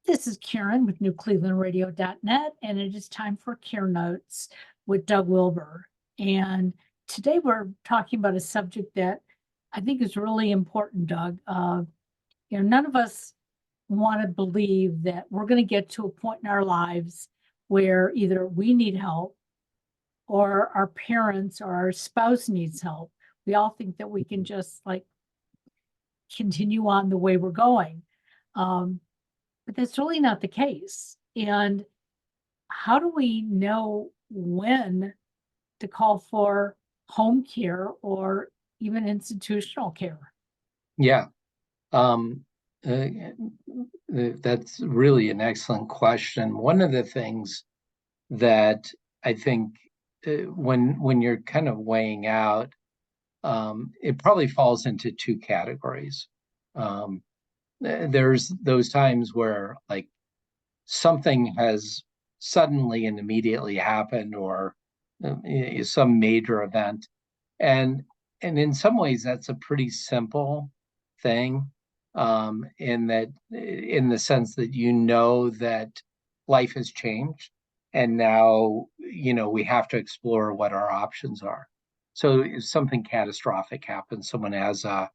This is Karen with newclevelandradio.net, and it is time for Care Notes with Doug Wilber. And today we're talking about a subject that I think is really important, Doug. None of us want to believe that we're going to get to a point in our lives where either we need help or our parents or our spouse needs help. We all think that we can just continue on the way we're going. But that's really not the case. And how do we know when to call for home care or even institutional care? Yeah, that's really an excellent question. One of the things that I think when you're kind of weighing out, it probably falls into two categories. There's those times where something has suddenly and immediately happened, or some major event, and in some ways that's a pretty simple thing, in the sense that that life has changed, and now we have to explore what our options are. So if something catastrophic happens, someone has a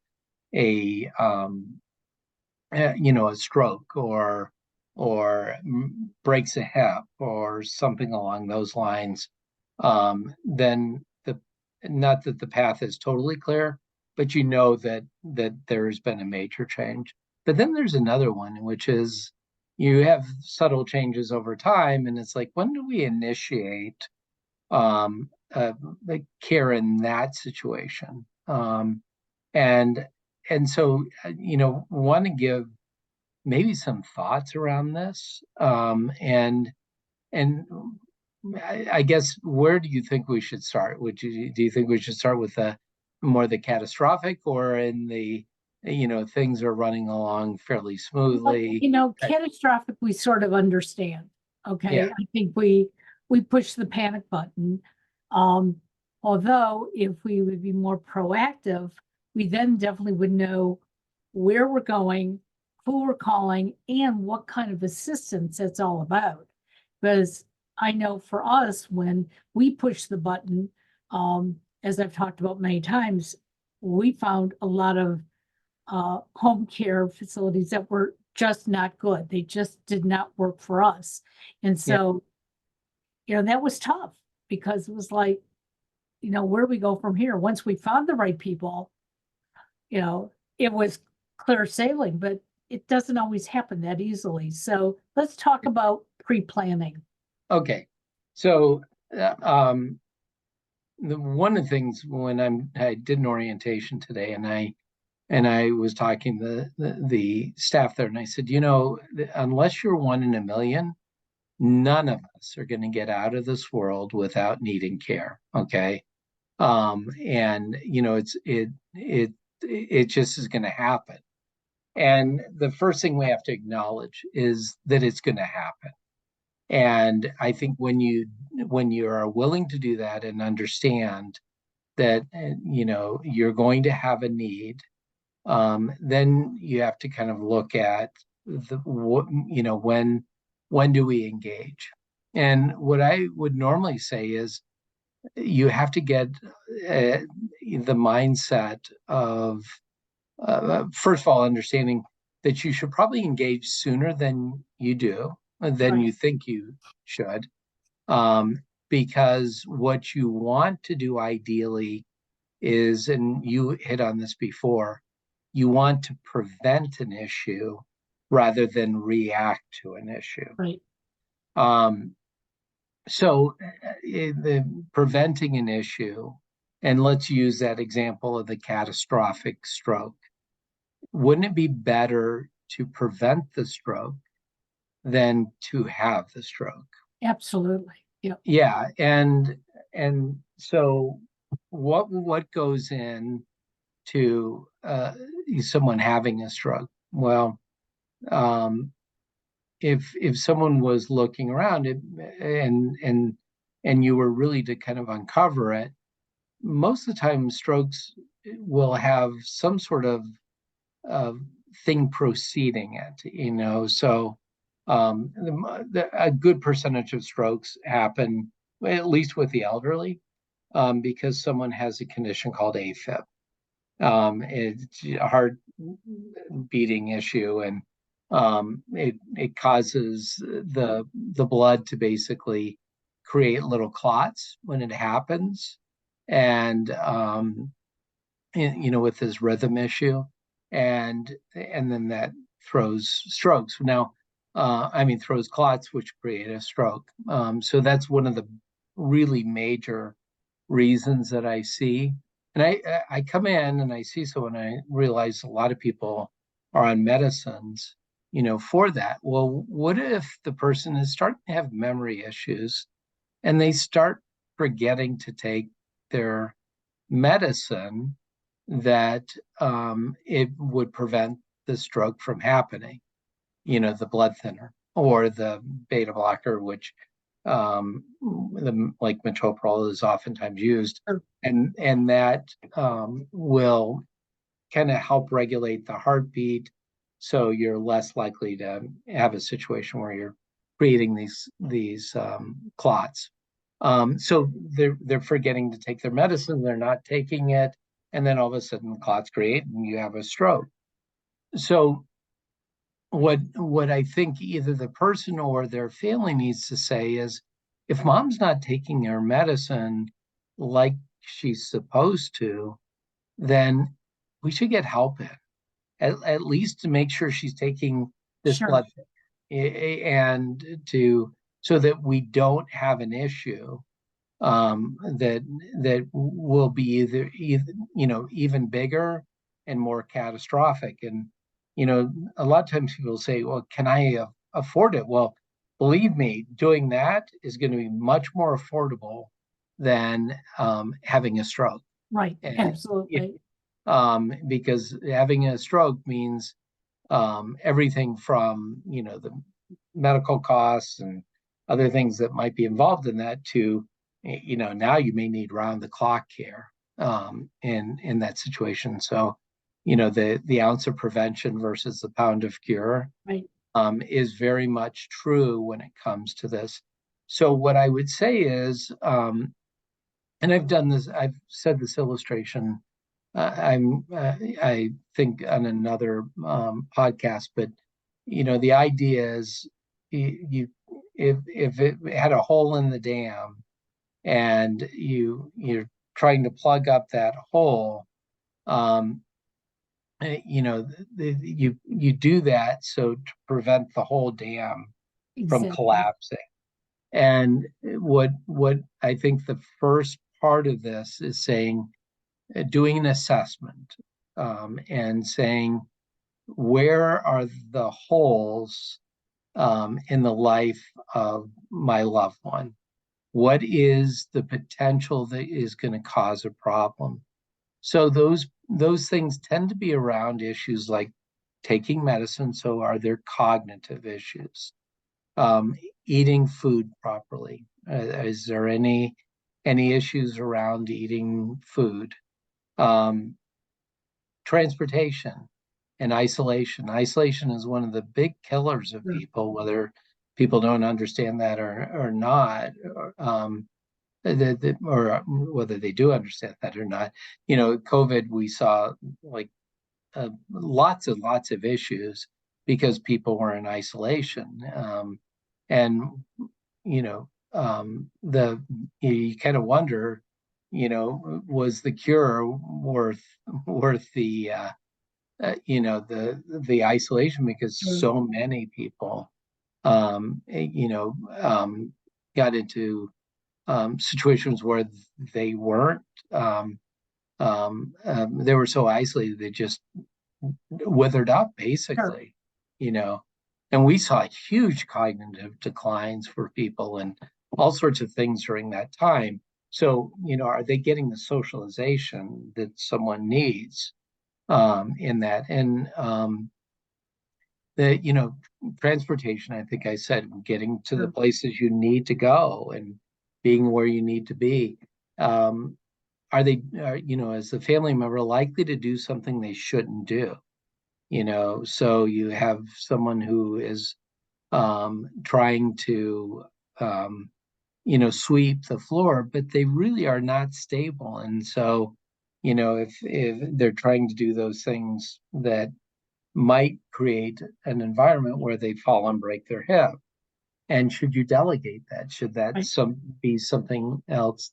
stroke, or breaks a hip or something along those lines, then not that the path is totally clear, but that there's been a major change. But then there's another one, which is you have subtle changes over time, and it's like, when do we initiate care in that situation? And so, want to give maybe some thoughts around this. And I guess, where do you think we should start? Do you think we should start with the catastrophic, or in the, things are running along fairly smoothly? Catastrophic, we sort of understand. Okay. Yeah. I think we push the panic button. Although if we would be more proactive, we then definitely would know where we're going, who we're calling, and what kind of assistance it's all about. Because I know for us, when we push the button, as I've talked about many times, we found a lot of home care facilities that were just not good. They just did not work for us. And so, that was tough, because it was like, where do we go from here? Once we found the right people, it was clear sailing, but it doesn't always happen that easily. So let's talk about pre-planning. Okay. So one of the things, when I did an orientation today, and I was talking to the staff there, and I said, unless you're one in a million, none of us are going to get out of this world without needing care. Okay. And it just is going to happen. And the first thing we have to acknowledge is that it's going to happen. And I think when you are willing to do that and understand that, you're going to have a need, then you have to kind of look at when do we engage? And what I would normally say is, you have to get the mindset of, first of all, understanding that you should probably engage sooner than you Right. think you should, because what you want to do ideally is, and you hit on this before, you want to prevent an issue rather than react to an issue. Right. So the preventing an issue, and let's use that example of the catastrophic stroke. Wouldn't it be better to prevent the stroke than to have the stroke? Absolutely. Yeah. Yeah. And so what goes in to someone having a stroke? Well, if someone was looking around it, and you were really to kind of uncover it, most of the time strokes will have some sort of thing preceding it, so A good percentage of strokes happen, at least with the elderly, because someone has a condition called AFib. It's a heart beating issue, and it causes the blood to basically create little clots when it happens, and with this rhythm issue, and then that throws strokes. Now, throws clots, which create a stroke. So that's one of the really major reasons that I see. And I come in and I see someone, I realize a lot of people are on medicines, for that. Well, what if the person is starting to have memory issues and they start forgetting to take their medicine that it would prevent the stroke from happening, the blood thinner or the beta blocker, which like metoprolol is oftentimes used, and that will kind of help regulate the heartbeat, so you're less likely to have a situation where you're creating these clots. So they're forgetting to take their medicine, they're not taking it, and then all of a sudden clots create and you have a stroke. So what I think either the person or their family needs to say is, if mom's not taking her medicine like she's supposed to, then we should get help in, at least to make sure she's taking this blood and so that we don't have an issue that will be either even bigger and more catastrophic. And a lot of times people say, well, can I afford it? Well, believe me, doing that is going to be much more affordable than having a stroke. Right. Absolutely. Because having a stroke means everything from the medical costs and other things that might be involved in that to now you may need round the clock care in that situation. So the ounce of prevention versus the pound of cure, right, is very much true when it comes to this. So what I would say is, and I've said this illustration, I think on another podcast, but the idea is, if it had a hole in the dam and you're trying to plug up that hole, you do that so to prevent the whole dam from collapsing. And what I think the first part of this is saying, doing an assessment, and saying, where are the holes in the life of my loved one? What is the potential that is going to cause a problem? So those things tend to be around issues like taking medicine. So are there cognitive issues? Eating food properly? Is there any issues around eating food? Transportation and isolation. Isolation is one of the big killers of people, whether people don't understand that or not, or whether they do understand that or not. COVID, we saw like lots and lots of issues because people were in isolation, and you kind of wonder, was the cure worth the the isolation, because so many people got into situations where they weren't, they were so isolated they just withered up, basically. And we saw huge cognitive declines for people and all sorts of things during that time. So are they getting the socialization that someone needs in that? And transportation, I think I said, getting to the places you need to go and being where you need to be. Are they, as a family member, likely to do something they shouldn't do? So you have someone who is trying to, sweep the floor, but they really are not stable. And so, if they're trying to do those things that might create an environment where they fall and break their hip. And should you delegate that? Should that Right. be something else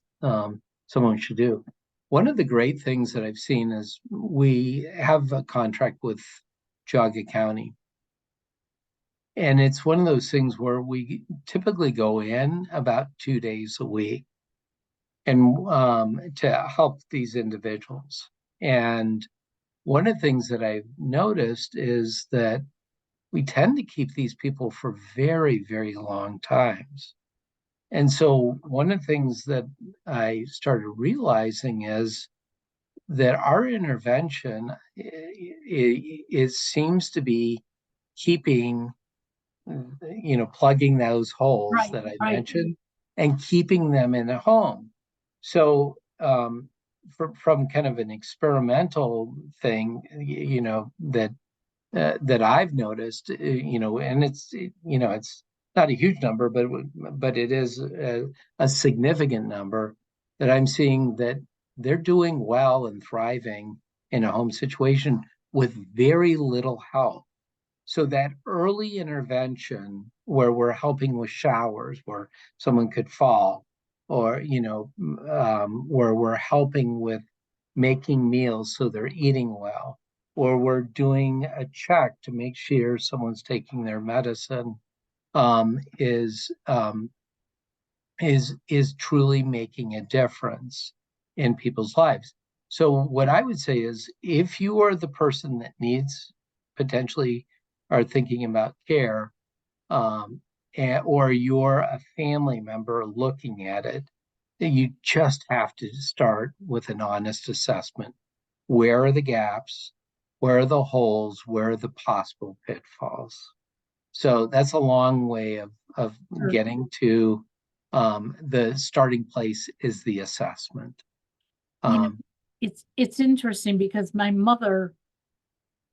someone should do? One of the great things that I've seen is we have a contract with Geauga County. And it's one of those things where we typically go in about 2 days a week and to help these individuals. And one of the things that I've noticed is that we tend to keep these people for very, very long times. And so one of the things that I started realizing is that our intervention it seems to be keeping, plugging those holes Right. that I Right. mentioned and keeping them in a home. So from kind of an experimental thing, that I've noticed, and it's not a huge number, but it is a significant number that I'm seeing that they're doing well and thriving in a home situation with very little help. So that early intervention where we're helping with showers, where someone could fall, or where we're helping with making meals so they're eating well, or we're doing a check to make sure someone's taking their medicine, um, is um, is truly making a difference in people's lives. So what I would say is, if you are the person that needs potentially are thinking about care, or you're a family member looking at it, you just have to start with an honest assessment. Where are the gaps? Where are the holes? Where are the possible pitfalls? So that's a long way of Sure. getting to, the starting place is the assessment. You know, Um, it's interesting because my mother,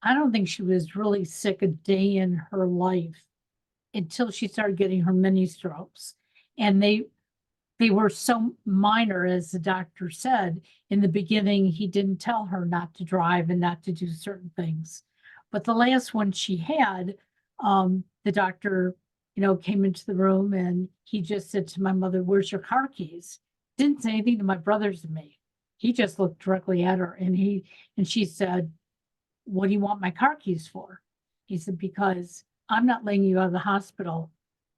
I don't think she was really sick a day in her life until she started getting her mini strokes. And they were so minor, as the doctor said. In the beginning, he didn't tell her not to drive and not to do certain things. But the last one she had, the doctor, came into the room and he just said to my mother, "Where's your car keys?" Didn't say anything to my brothers and me. He just looked directly at her and she said, "What do you want my car keys for?" He said, "Because I'm not letting you out of the hospital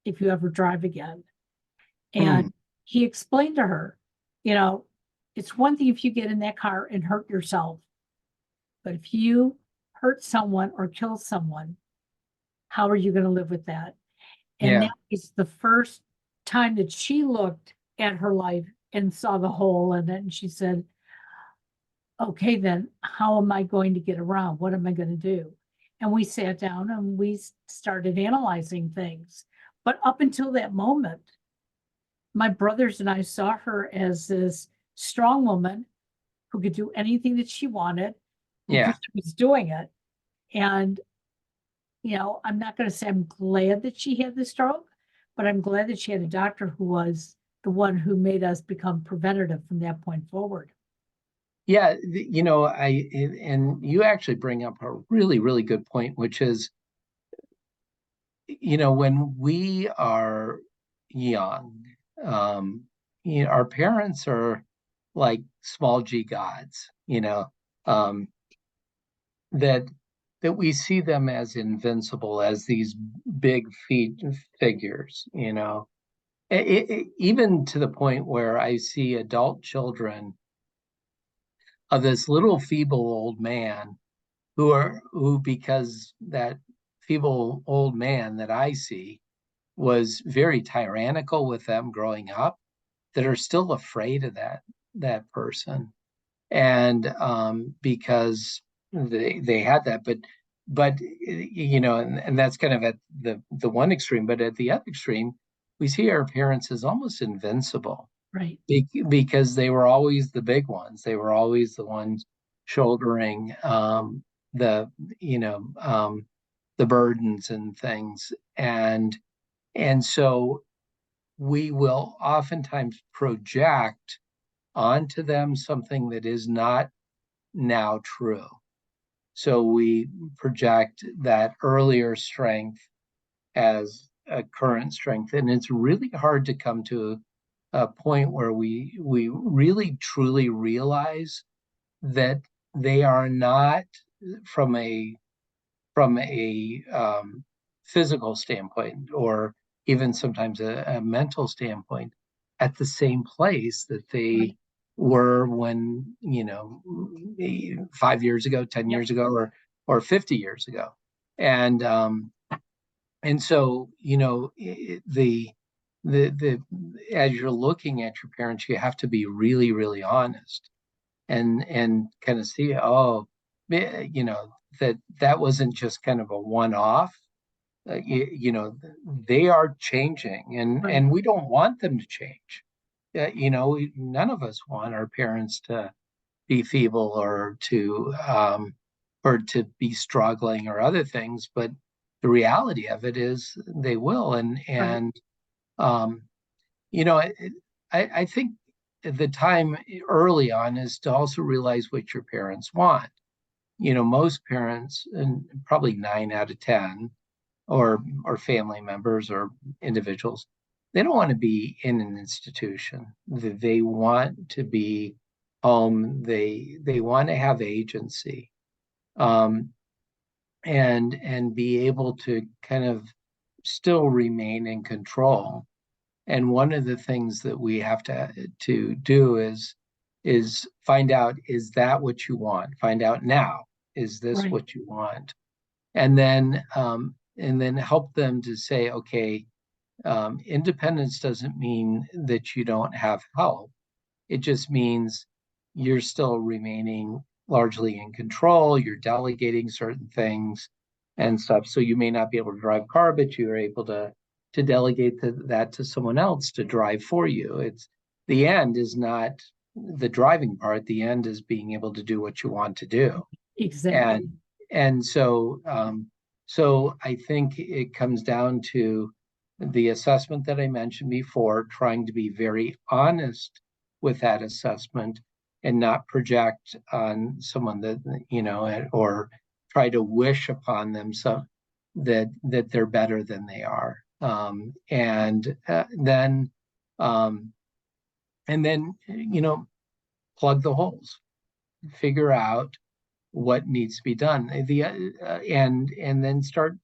if you ever drive again." hmm, And he explained to her, you know, it's one thing if you get in that car and hurt yourself, but if you hurt someone or kill someone, how are you going to live with that? And yeah, that is the first time that she looked at her life and saw the hole in it. And she said, "Okay, then how am I going to get around? What am I going to do?" And we sat down and we started analyzing things. But up until that moment, my brothers and I saw her as this strong woman who could do anything that she wanted because yeah. she was doing it. And, I'm not going to say I'm glad that she had the stroke, but I'm glad that she had a doctor who was the one who made us become preventative from that point forward. Yeah, and you actually bring up a really, really good point, which is, when we are young, our parents are like small g gods, um, that that we see them as invincible, as these big feet figures, even to the point where I see adult children of this little feeble old man who because that feeble old man that I see was very tyrannical with them growing up, that are still afraid of that person. And because they had that, but and that's kind of at the one extreme. But at the other extreme, we see our parents as almost invincible, Right. because they were always the big ones. They were always the ones shouldering the you know the burdens and things. And so we will oftentimes project onto them something that is not now true. So we project that earlier strength as a current strength. And it's really hard to come to a point where we really truly realize that they are not, from a physical standpoint, or even sometimes a mental standpoint, at the same place that they Right. were when, 5 years ago, 10 Yep. years ago, or 50 years ago. And so, the as you're looking at your parents, you have to be really, really honest and kind of see, that wasn't just kind of a one-off. They are changing, and Right. we don't want them to change. None of us want our parents to be feeble or to be struggling or other things, but the reality of it is they will. Right. Um, you know, I think the time early on is to also realize what your parents want. Most parents, and probably 9 out of 10, or family members or individuals, they don't want to be in an institution. They want to be home. They want to have agency, um, and be able to kind of still remain in control. And one of the things that we have to do is find out, is that what you want? Find out now, is this Right. what you want? And then help them to say, okay, independence doesn't mean that you don't have help. It just means you're still remaining largely in control. You're delegating certain things and stuff. So you may not be able to drive a car, but you're able to delegate that to someone else to drive for you. It's the end is not the driving part. The end is being able to do what you want to do. Exactly. And so I think it comes down to the assessment that I mentioned before, trying to be very honest with that assessment and not project on someone that, or try to wish upon them that they're better than they are. Um, and then, plug the holes, figure out what needs to be done. And then start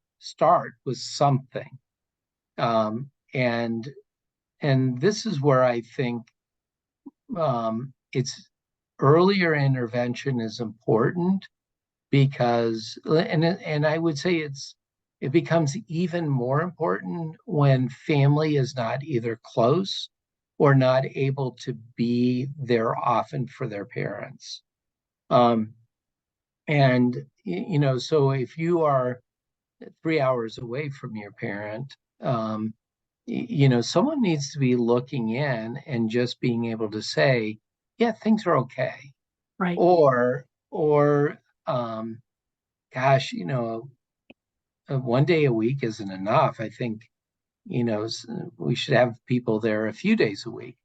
with something. And this is where I think it's earlier intervention is important, because and I would say it becomes even more important when family is not either close or not able to be there often for their parents. And so if you are 3 hours away from your parent, someone needs to be looking in and just being able to say, yeah, things are okay. Right. Or gosh, one day a week isn't enough. I think, we should have people there a few days a week.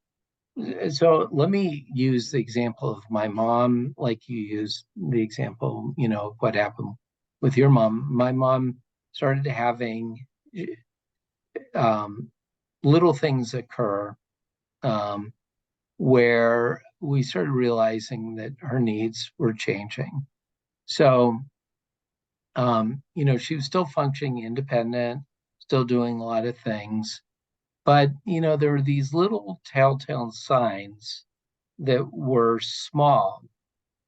So let me use the example of my mom, like you used the example, of what happened with your mom. My mom started having um, little things occur, where we started realizing that her needs were changing. So, she was still functioning independent, still doing a lot of things, but, there were these little telltale signs that were small.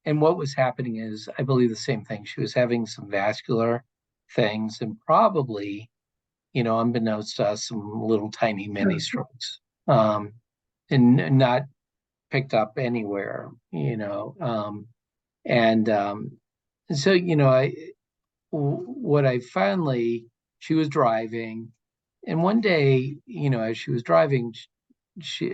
And what was happening is, I believe the same thing. She was having some vascular things, and probably, unbeknownst to us, some little tiny mini Sure. strokes, and not picked up anywhere, and so, what I finally, she was driving, and one day, as she was driving,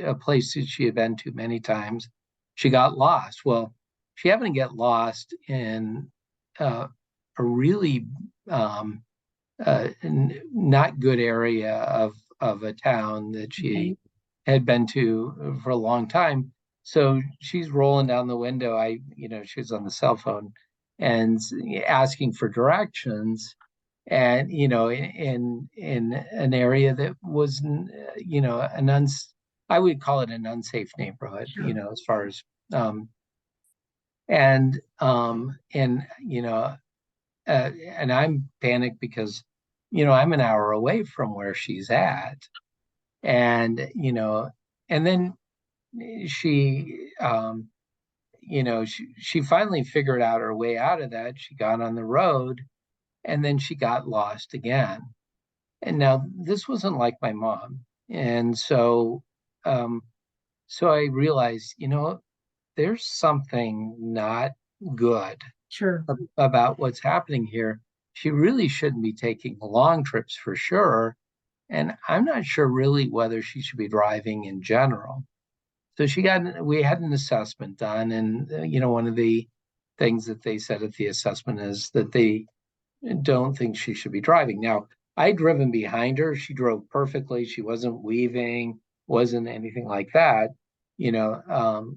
a place that she had been to many times, she got lost. Well, she happened to get lost in a really not good area of a town that she had been to for a long time. So she's rolling down the window. She was on the cell phone and asking for directions, and in an area that was, I would call it an unsafe neighborhood, Sure. as far as um, and I'm panicked because I'm an hour away from where she's at, and and then she she finally figured out her way out of that. She got on the road, and then she got lost again. And now this wasn't like my mom, and um so I realized, there's something not good Sure. about what's happening here. She really shouldn't be taking long trips for sure. And I'm not sure really whether she should be driving in general. So we had an assessment done. And, one of the things that they said at the assessment is that they don't think she should be driving. Now, I'd driven behind her. She drove perfectly. She wasn't weaving, wasn't anything like that. You know,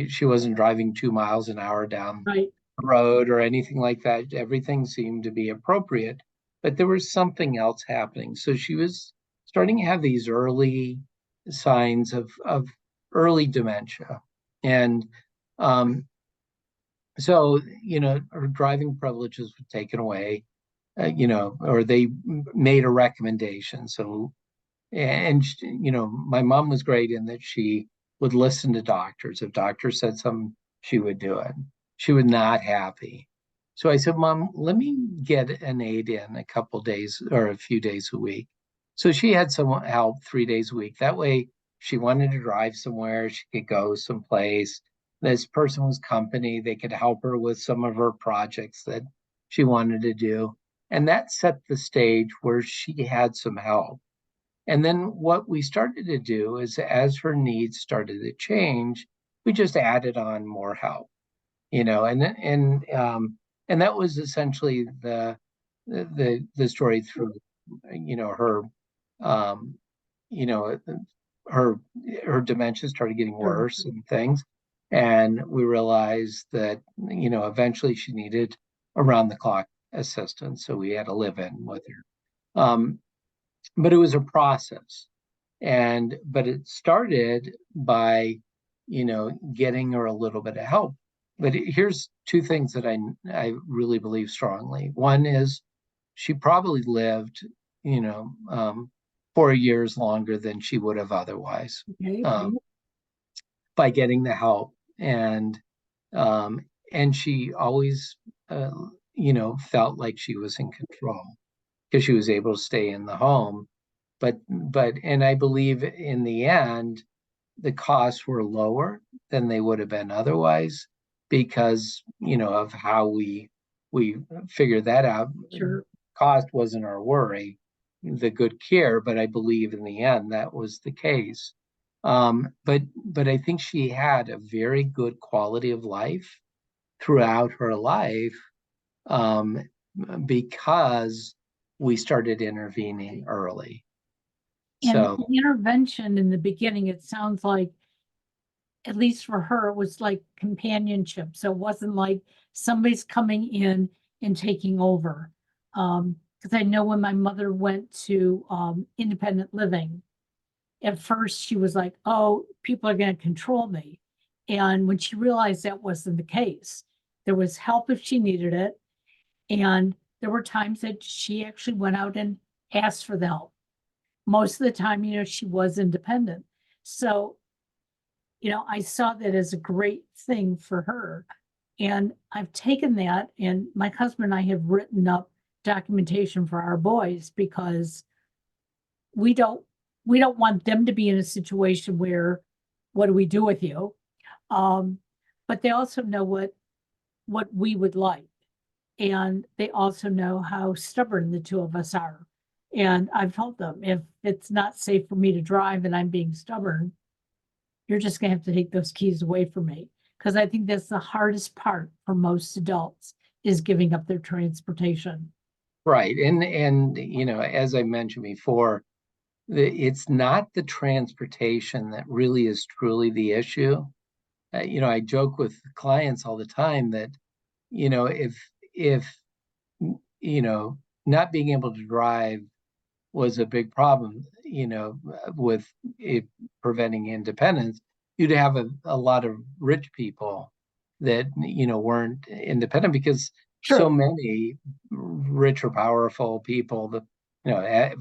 she wasn't driving 2 miles an hour down Right. the road or anything like that. Everything seemed to be appropriate, but there was something else happening. So she was starting to have these early signs of early dementia. And um, so, her driving privileges were taken away, or they made a recommendation. So, and, my mom was great in that she would listen to doctors. If doctors said something, she would do it. She was not happy. So I said, Mom, let me get an aide in a couple days or a few days a week. So she had some help 3 days a week. That way, she wanted to drive somewhere, she could go someplace. This person was company. They could help her with some of her projects that she wanted to do. And that set the stage where she had some help. And then what we started to do is, as her needs started to change, we just added on more help, and that was essentially the story through, her, um, you know, her her dementia started getting Sure. worse and things, and we realized that eventually she needed around the clock assistance, so we had to live in with her. But it was a process, but it started by getting her a little bit of help. But here's two things that I really believe strongly. One is she probably lived, you know, 4 years longer than she would have otherwise, Okay. by getting the help. And she always, felt like she was in control because she was able to stay in the home. And I believe in the end, the costs were lower than they would have been otherwise, because of how we figured that out. Sure. Cost wasn't our worry, the good care, but I believe in the end that was the case. But I think she had a very good quality of life throughout her life, um, because we started intervening early. And So the intervention in the beginning, it sounds like, at least for her, it was like companionship. So it wasn't like somebody's coming in and taking over. Because I know when my mother went to independent living, at first she was like, oh, people are going to control me. And when she realized that wasn't the case, there was help if she needed it. And there were times that she actually went out and asked for the help. Most of the time, she was independent. So, I saw that as a great thing for her. And I've taken that, and my husband and I have written up documentation for our boys, because we don't we don't want them to be in a situation where, what do we do with you? Um, but they also know what we would like. And they also know how stubborn the two of us are. And I've told them, if it's not safe for me to drive and I'm being stubborn, you're just gonna have to take those keys away from me. Because I think that's the hardest part for most adults, is giving up their transportation. Right. And as I mentioned before, it's not the transportation that really is truly the issue. I joke with clients all the time that, if not being able to drive was a big problem, with it preventing independence, you'd have a lot of rich people that, weren't independent because so True. many rich or powerful people that,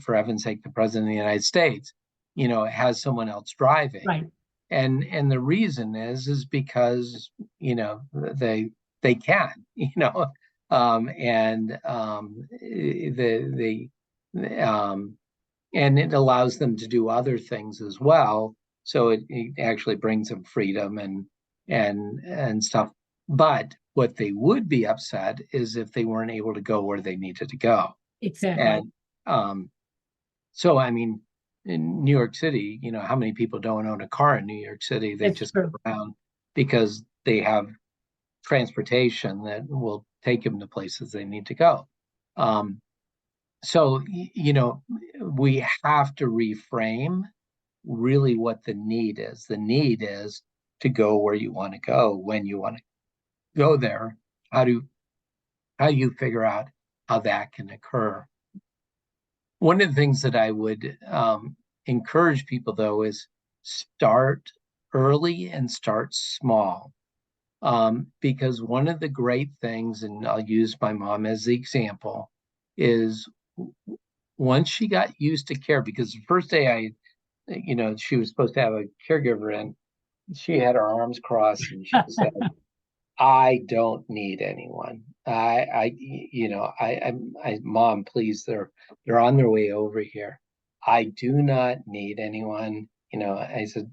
for heaven's sake, the president of the United States, has someone else driving. Right. And the reason is because, they can, and um, and it allows them to do other things as well. So it actually brings them freedom and stuff. But what they would be upset is if they weren't able to go where they needed to go. Exactly. And so, I mean, in New York City, how many people don't own a car in New York City? They It's just true. go around because they have transportation that will take them to places they need to go. So, we have to reframe really what the need is. The need is to go where you want to go when you want to go there. How do you figure out how that can occur? One of the things that I would encourage people, though, is start early and start small. Because one of the great things, and I'll use my mom as the example, is once she got used to care, because the first day she was supposed to have a caregiver in, she had her arms crossed and she said, I don't need anyone. Mom, please, they're on their way over here. I do not need anyone. I said,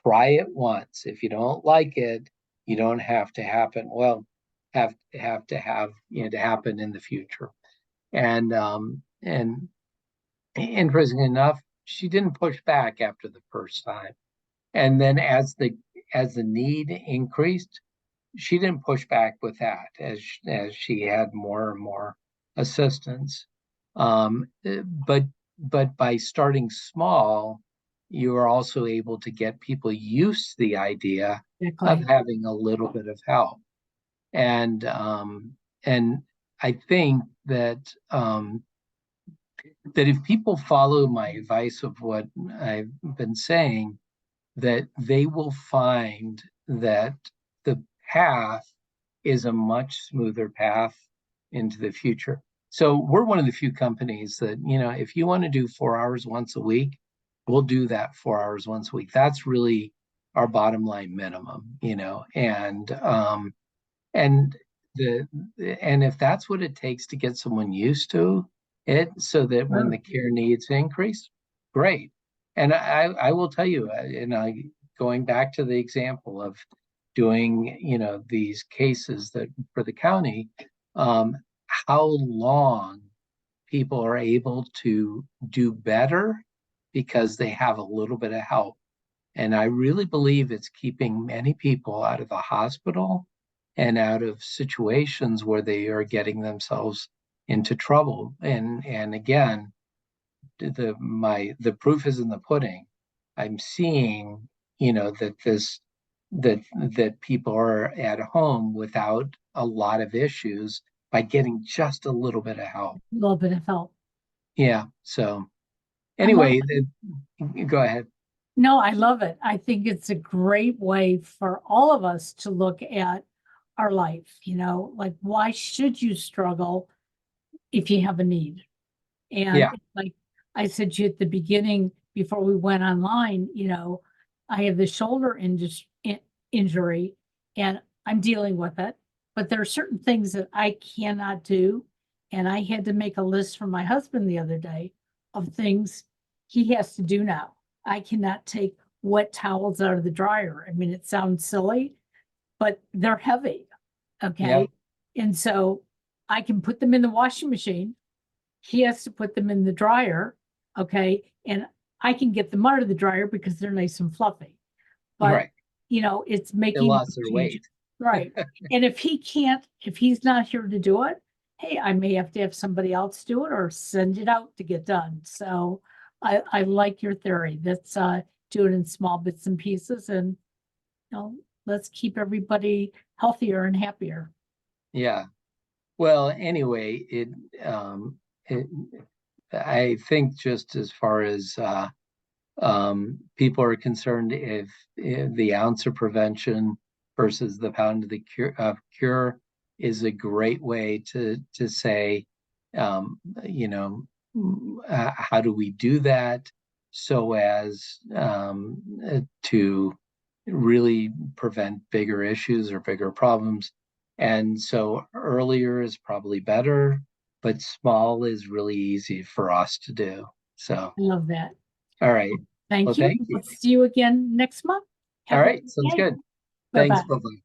try it once. If you don't like it, you don't have to happen. Well, have to have, to happen in the future. And interesting enough, she didn't push back after the first time. And then as the need increased, she didn't push back with that as she had more and more assistance. But by starting small, you are also able to get people used to the idea of Exactly. having a little bit of help. And I think that if people follow my advice of what I've been saying, that they will find that the path is a much smoother path into the future. So we're one of the few companies that, if you want to do 4 hours once a week, we'll do that 4 hours once a week. That's really our bottom line minimum, and the and if that's what it takes to get someone used to it, so that when the care needs increase, great. And I will tell you, going back to the example of doing, these cases that for the county, how long people are able to do better because they have a little bit of help. And I really believe it's keeping many people out of the hospital and out of situations where they are getting themselves into trouble. And again, the proof is in the pudding. I'm seeing, that people are at home without a lot of issues by getting just a little bit of help. A little bit of help. Yeah. So I love anyway, go ahead. No, I love it. I think it's a great way for all of us to look at our life, like why should you struggle if you have a need? And Yeah. like I said to you at the beginning before we went online, I have the shoulder injury and I'm dealing with it, but there are certain things that I cannot do. And I had to make a list for my husband the other day of things he has to do now. I cannot take wet towels out of the dryer. I mean, it sounds silly, but they're heavy. Yeah. Okay. And so I can put them in the washing machine. He has to put them in the dryer. Okay. And I can get them out of the dryer because they're nice and fluffy. But, Right. it's They making lost their changes. weight. Right. And if he's not here to do it, hey, I may have to have somebody else do it or send it out to get done. So I like your theory. Let's do it in small bits and pieces and, let's keep everybody healthier and happier. Yeah. Well, anyway, it, I think just as far as people are concerned, if the ounce of prevention versus the pound of the cure is a great way to say, how do we do that so as to really prevent bigger issues or bigger problems. And so earlier is probably better, but small is really easy for us to do. So, I love that. all right. Well, Thank you. thank you. We'll see you again next month. All Have a right. good Sounds day. good. Bye Thanks. bye. Bye-bye.